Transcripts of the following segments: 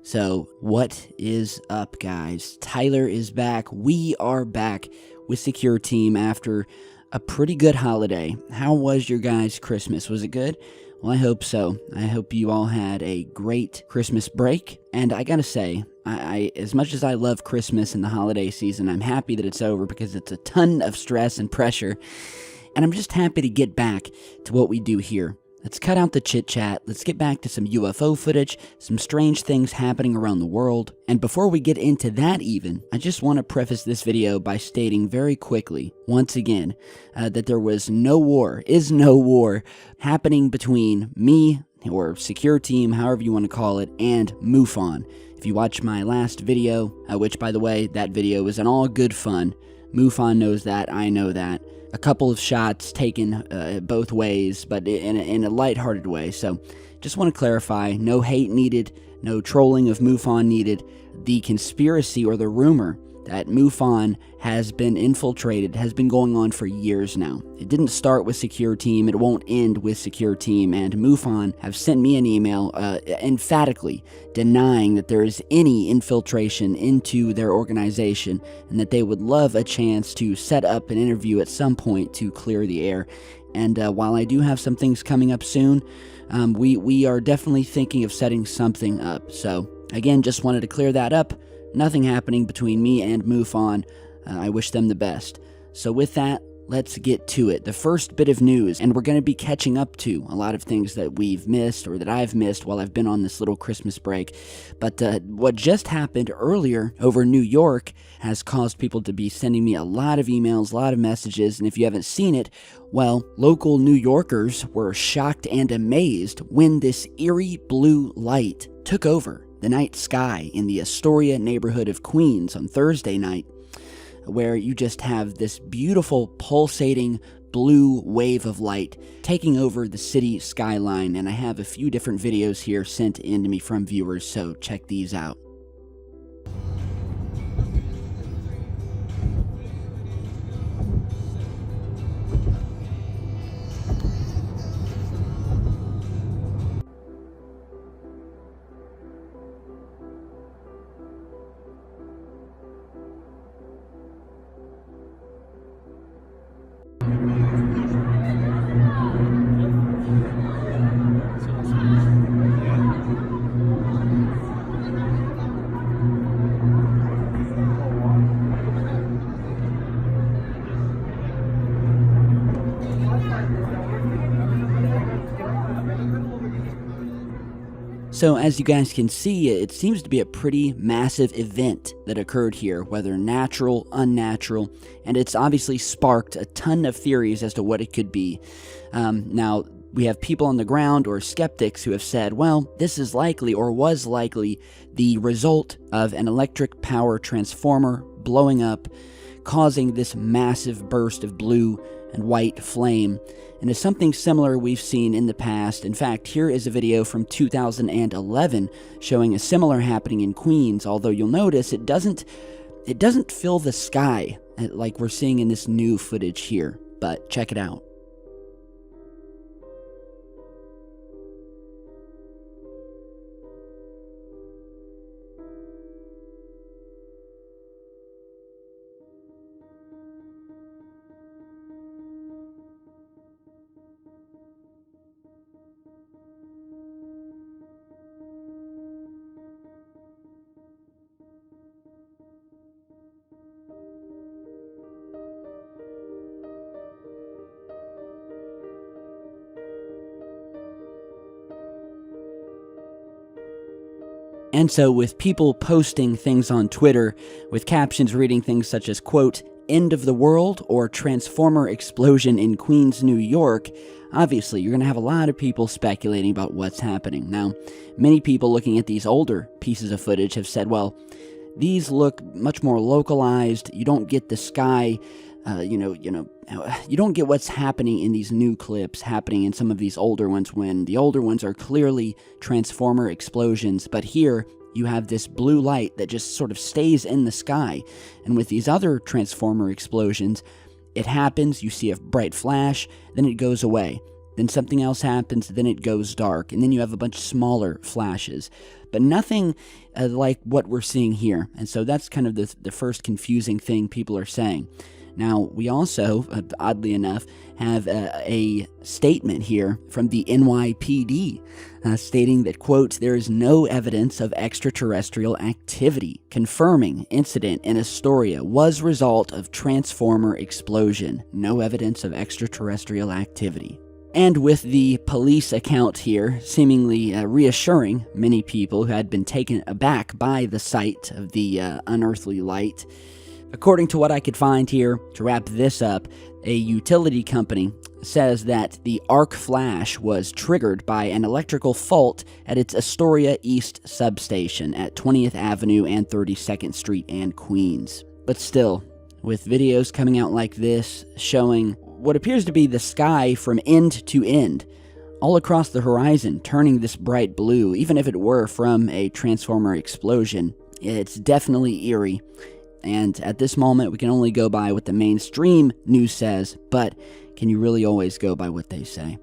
So, what is up, guys? Tyler is back. We are back with Secure Team after a pretty good holiday. How was your guys' Christmas? Was it good? Well, I hope so. I hope you all had a great Christmas break. And I gotta say, I as much as I love Christmas and the holiday season, I'm happy that it's over because it's a ton of stress and pressure. And I'm just happy to get back to what we do here. Let's cut out the chit-chat, let's get back to some UFO footage, some strange things happening around the world, and before we get into that even, I just want to preface this video by stating very quickly, once again, that there was no war, is no war, happening between me, or Secure Team, however you want to call it, and MUFON. If you watch my last video, which by the way, that video was in all good fun, MUFON knows that, I know that. A couple of shots taken both ways, but in a lighthearted way. So just want to clarify, no hate needed, no trolling of MUFON needed. The conspiracy or the rumor that MUFON has been infiltrated has been going on for years now. It didn't start with Secure Team, it won't end with Secure Team, and MUFON have sent me an email emphatically denying that there is any infiltration into their organization and that they would love a chance to set up an interview at some point to clear the air. And while I do have some things coming up soon, we are definitely thinking of setting something up. So again, just wanted to clear that up. Nothing happening between me and MUFON. I wish them the best. So with that, let's get to it. The first bit of news, and we're going to be catching up to a lot of things that we've missed or that I've missed while I've been on this little Christmas break. But what just happened earlier over New York has caused people to be sending me a lot of emails, a lot of messages, and if you haven't seen it, well, local New Yorkers were shocked and amazed when this eerie blue light took over the night sky in the Astoria neighborhood of Queens on Thursday night, where you just have this beautiful pulsating blue wave of light taking over the city skyline. And I have a few different videos here sent in to me from viewers, so check these out. So as you guys can see, it seems to be a pretty massive event that occurred here, whether natural, unnatural, and it's obviously sparked a ton of theories as to what it could be. Now, we have people on the ground or skeptics who have said, well, this is likely or was likely the result of an electric power transformer blowing up, causing this massive burst of blue and white flame, and is something similar we've seen in the past. In fact, here is a video from 2011 showing a similar happening in Queens, although you'll notice it doesn't fill the sky like we're seeing in this new footage here, but check it out. And so with people posting things on Twitter with captions reading things such as, quote, "End of the world" or "Transformer explosion in Queens, New York," obviously you're going to have a lot of people speculating about what's happening. Now, many people looking at these older pieces of footage have said, well, these look much more localized. You don't get the sky, you don't get what's happening in these new clips happening in some of these older ones, when the older ones are clearly Transformer explosions. But here you have this blue light that just sort of stays in the sky. And with these other Transformer explosions, it happens, you see a bright flash, then it goes away. then something else happens, then it goes dark, and then you have a bunch of smaller flashes. But nothing like what we're seeing here. And so that's kind of the first confusing thing people are saying. Now, we also, oddly enough, have a statement here from the NYPD stating that, quote, there is no evidence of extraterrestrial activity, confirming incident in Astoria was result of transformer explosion. No evidence of extraterrestrial activity. And with the police account here seemingly reassuring many people who had been taken aback by the sight of the unearthly light. According to what I could find here, to wrap this up, a utility company says that the arc flash was triggered by an electrical fault at its Astoria East substation at 20th Avenue and 32nd Street and Queens. But still, with videos coming out like this showing what appears to be the sky from end to end, all across the horizon, turning this bright blue, even if it were from a transformer explosion, it's definitely eerie. And at this moment, we can only go by what the mainstream news says, but can you really always go by what they say?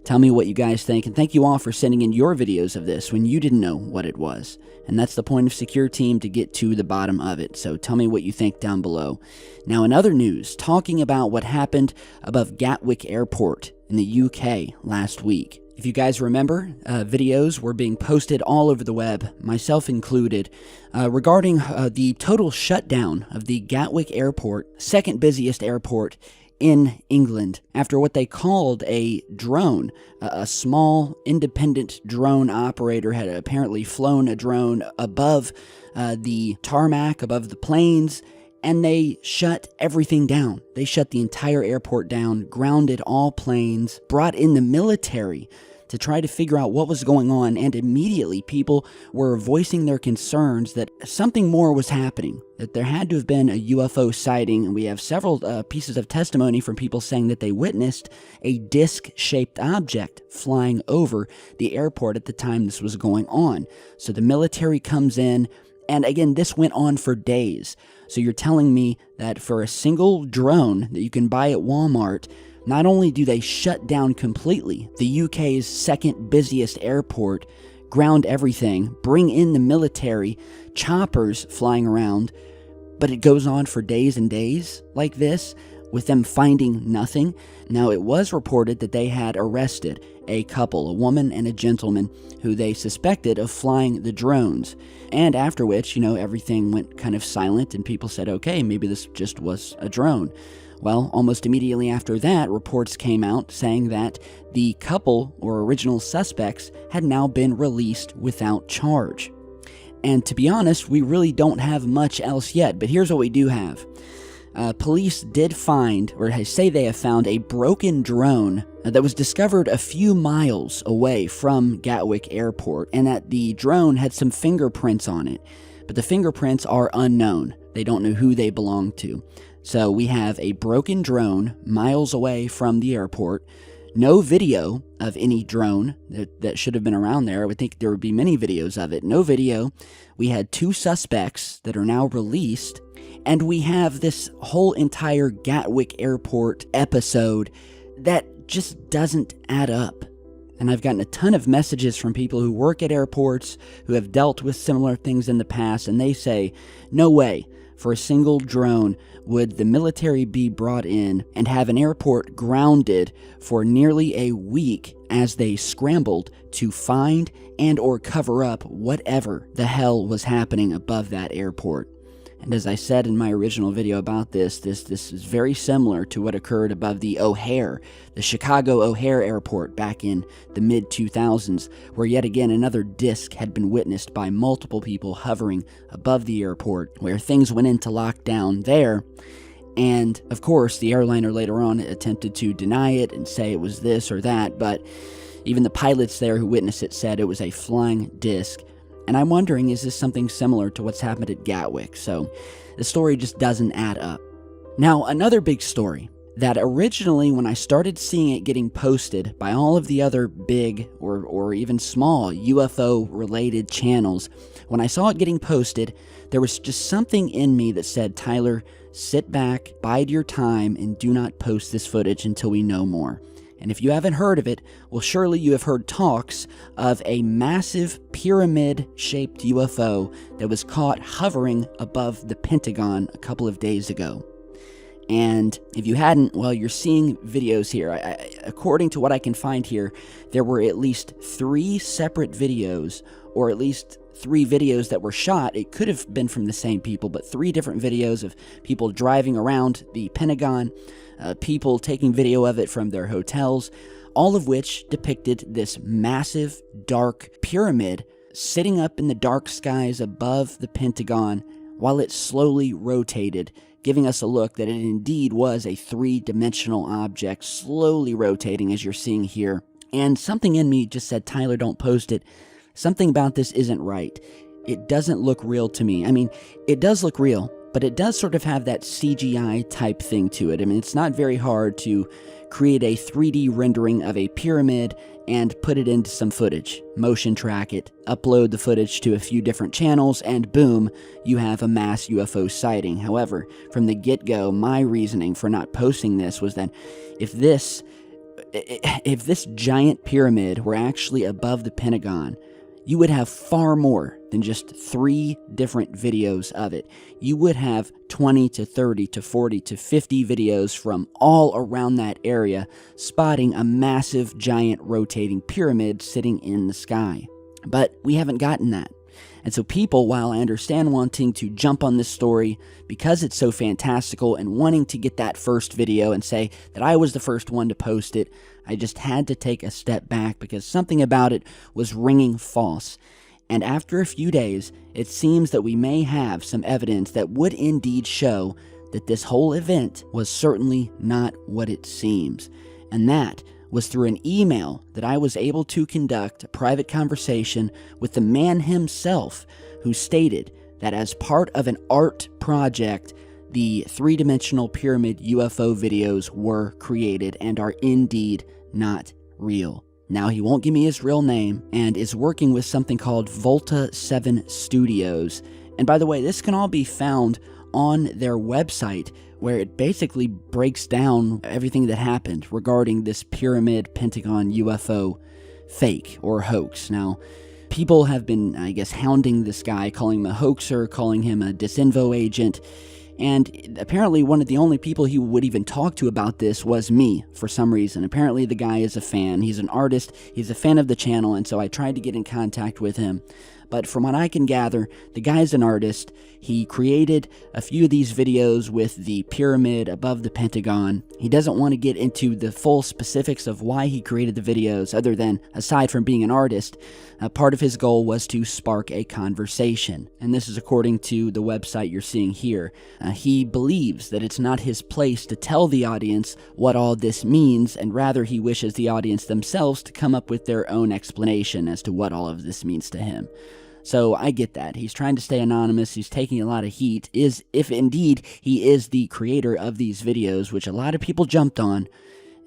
Tell me what you guys think, and thank you all for sending in your videos of this when you didn't know what it was. And that's the point of Secure Team, to get to the bottom of it, so tell me what you think down below. Now, in other news, talking about what happened above Gatwick Airport in the UK last week. If you guys remember, videos were being posted all over the web, myself included, regarding the total shutdown of the Gatwick Airport, second busiest airport in England, after what they called a drone. A small independent drone operator had apparently flown a drone above the tarmac, above the planes, and they shut everything down. They shut the entire airport down, grounded all planes, brought in the military to try to figure out what was going on, and immediately people were voicing their concerns that something more was happening, that there had to have been a UFO sighting, and we have several pieces of testimony from people saying that they witnessed a disc-shaped object flying over the airport at the time this was going on. So the military comes in, and again, this went on for days. So you're telling me that for a single drone that you can buy at Walmart, not only do they shut down completely the UK's second busiest airport, ground everything, bring in the military, choppers flying around, but it goes on for days and days like this, with them finding nothing. Now, it was reported that they had arrested a couple, a woman and a gentleman, who they suspected of flying the drones. And after which, everything went kind of silent and people said, okay, maybe this just was a drone. Well, almost immediately after that, reports came out saying that the couple, or original suspects, had now been released without charge. And to be honest, we really don't have much else yet, but here's what we do have. Police did find, or say they have found, a broken drone that was discovered a few miles away from Gatwick Airport, and that the drone had some fingerprints on it. But the fingerprints are unknown. They don't know who they belong to. So we have a broken drone miles away from the airport, no video of any drone that should have been around there. I would think there would be many videos of it. No video. We had two suspects that are now released, and we have this whole entire Gatwick Airport episode that just doesn't add up. And I've gotten a ton of messages from people who work at airports, who have dealt with similar things in the past, and they say, no way, for a single drone would the military be brought in and have an airport grounded for nearly a week as they scrambled to find and or cover up whatever the hell was happening above that airport. And as I said in my original video about this is very similar to what occurred above the O'Hare, the Chicago O'Hare Airport back in the mid-2000s, where yet again another disc had been witnessed by multiple people hovering above the airport, where things went into lockdown there. And of course, the airliner later on attempted to deny it and say it was this or that, but even the pilots there who witnessed it said it was a flying disc. And I'm wondering, is this something similar to what's happened at Gatwick? So the story just doesn't add up. Now, another big story that originally, when I started seeing it getting posted by all of the other big or even small UFO-related channels, when I saw it getting posted, there was just something in me that said, Tyler, sit back, bide your time, and do not post this footage until we know more. And if you haven't heard of it, well, surely you have heard talks of a massive pyramid-shaped UFO that was caught hovering above the Pentagon a couple of days ago. And if you hadn't, well, you're seeing videos here. According to what I can find here, there were at least 3 separate videos, or at least 3 videos that were shot. It could have been from the same people, but 3 different videos of people driving around the Pentagon, people taking video of it from their hotels, all of which depicted this massive, dark pyramid sitting up in the dark skies above the Pentagon while it slowly rotated, giving us a look that it indeed was a 3-dimensional object slowly rotating, as you're seeing here. And something in me just said, Tyler, don't post it. Something about this isn't right. It doesn't look real to me. I mean, it does look real, but it does sort of have that CGI type thing to it. I mean, it's not very hard to create a 3D rendering of a pyramid and put it into some footage, motion track it, upload the footage to a few different channels, and boom, you have a mass UFO sighting. However, from the get-go, my reasoning for not posting this was that if this giant pyramid were actually above the Pentagon, you would have far more than just 3 different videos of it. You would have 20 to 30 to 40 to 50 videos from all around that area spotting a massive, giant, rotating pyramid sitting in the sky. But we haven't gotten that. And so people, while I understand wanting to jump on this story because it's so fantastical and wanting to get that first video and say that I was the first one to post it, I just had to take a step back because something about it was ringing false. And after a few days, it seems that we may have some evidence that would indeed show that this whole event was certainly not what it seems. And that was through an email that I was able to conduct a private conversation with the man himself, who stated that as part of an art project, the 3-dimensional pyramid UFO videos were created and are indeed not real. Now, he won't give me his real name and is working with something called Volta 7 Studios. And by the way, this can all be found on their website, where it basically breaks down everything that happened regarding this pyramid Pentagon UFO fake or hoax. Now, people have been, I guess, hounding this guy, calling him a hoaxer, calling him a disinfo agent, and apparently one of the only people he would even talk to about this was me, for some reason. Apparently the guy is a fan, he's an artist, he's a fan of the channel, and so I tried to get in contact with him. But from what I can gather, the guy's an artist. He created a few of these videos with the pyramid above the Pentagon. He doesn't want to get into the full specifics of why he created the videos, other than, aside from being an artist, part of his goal was to spark a conversation. And this is according to the website you're seeing here. He believes that it's not his place to tell the audience what all this means, and rather he wishes the audience themselves to come up with their own explanation as to what all of this means to him. So I get that. He's trying to stay anonymous. He's taking a lot of heat, if indeed he is the creator of these videos, which a lot of people jumped on,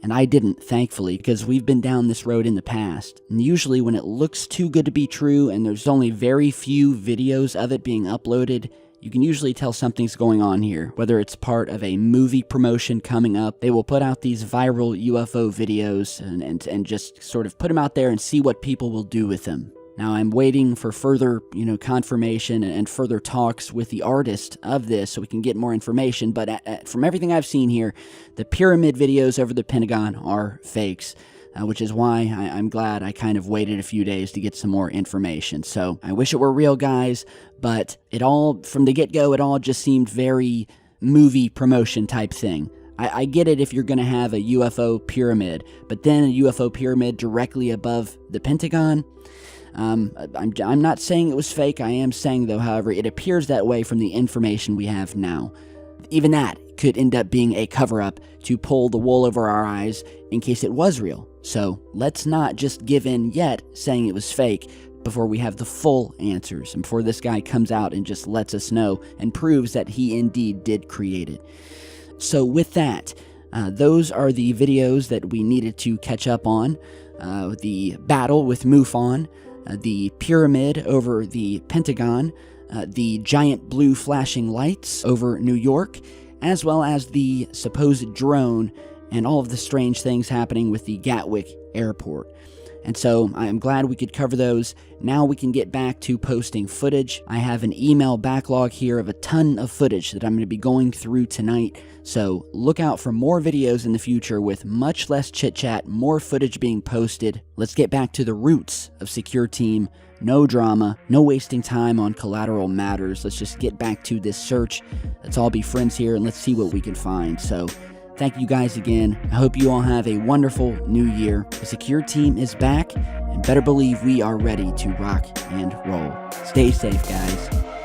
and I didn't, thankfully, because we've been down this road in the past. And usually when it looks too good to be true and there's only very few videos of it being uploaded, you can usually tell something's going on here. Whether it's part of a movie promotion coming up, they will put out these viral UFO videos and just sort of put them out there and see what people will do with them. Now, I'm waiting for further, confirmation and further talks with the artist of this so we can get more information. But from everything I've seen here, the pyramid videos over the Pentagon are fakes, which is why I'm glad I kind of waited a few days to get some more information. So I wish it were real, guys, but from the get-go, it all just seemed very movie promotion type thing. I get it if you're going to have a UFO pyramid, but then a UFO pyramid directly above the Pentagon. I'm not saying it was fake. I am saying, though, however, it appears that way from the information we have now. Even that could end up being a cover-up to pull the wool over our eyes in case it was real. So let's not just give in yet saying it was fake before we have the full answers and before this guy comes out and just lets us know and proves that he indeed did create it. So with that, those are the videos that we needed to catch up on. The battle with MUFON, the pyramid over the Pentagon, the giant blue flashing lights over New York, as well as the supposed drone and all of the strange things happening with the Gatwick Airport. And so I am glad we could cover those. Now we can get back to posting footage. I have an email backlog here of a ton of footage that I'm going to be going through tonight. So look out for more videos in the future with much less chit chat, more footage being posted. Let's get back to the roots of Secure Team. No drama, no wasting time on collateral matters. Let's just get back to this search. Let's all be friends here and let's see what we can find. So thank you guys again. I hope you all have a wonderful new year. The Secure Team is back, and better believe we are ready to rock and roll. Stay safe, guys.